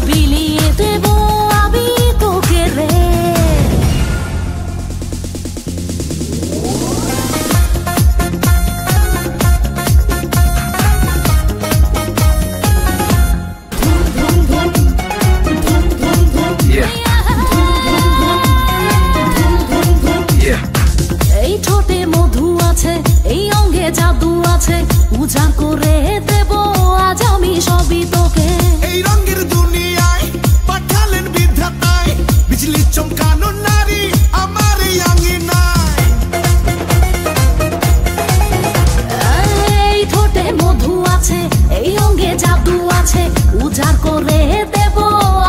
বিলিয়ে দেব আমি তোকে রে। এই ঠোঁটে মধু আছে, এই অঙ্গে জাদু আছে, উজাড় করে দেব আজ আমি সবই তোকে। এই রঙের দুনিয়ায় পাঠালেন বিধাতায়, বিজলি চমকানো নারী আমার এই আঙিনায়। এই ঠোঁটে মধু আছে, এই অঙ্গে জাদু আছে, উজাড় করে দেব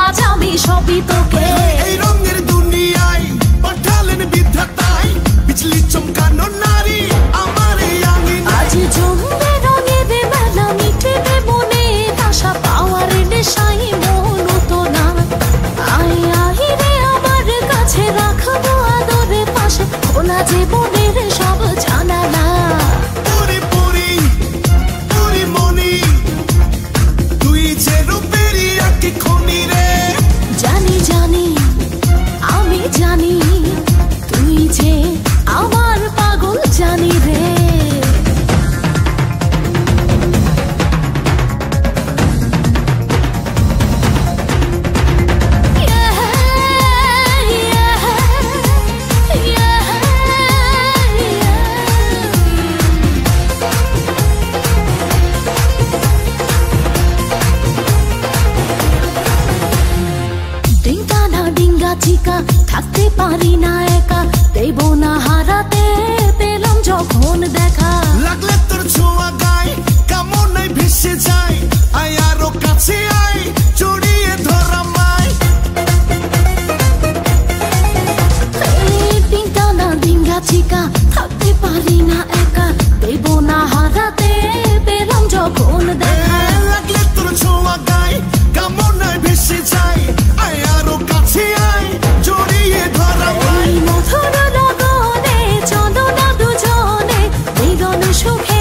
আজ আমি সবই তোকে। এই রঙের দুনিয়ায় পাঠালেন বিধাতায়, বিজলি চমকানো নারী আমার এই আঙিনায়। আজ জমবে রঙের বেলা, মিটবে মনে আশা, পাওয়ার নেশাই মন তো না। আয় আহি রে আমার কাছে, রাখবো আদরে পাশে, খোলা জীবনের সব জানালা। পুরি পুরি পুরি মনি, তুই যে রূপেরই আঁকি খনি রে। জানি জানি আমি জানি, তুই যে আমার পাগল জানি রে। ডিঙ্গা না ডিঙ্গা চিকা, থাকতে পারি না একা, দেব না হারাতে, পেলাম যখন দেখা। লাগলে তোর ছোঁয়া গায়, কামনায় ভেসে যায়, আয় আরো কাছে আয়, জড়িয়ে ধরা মায়। ডিঙ্গা না ডিঙ্গা চিকা, থাকতে পারি না একা, দেব না হারাতে, পেলাম যখন দেখা। লাগলে তোর ছোঁয়া গায়, কামনায় ভেসে যায়, আয় আরো কাছে আয়, জড়িয়ে ধরা মায়। এই মধুর লগনে চলো না দুজনে, মিলন সুখে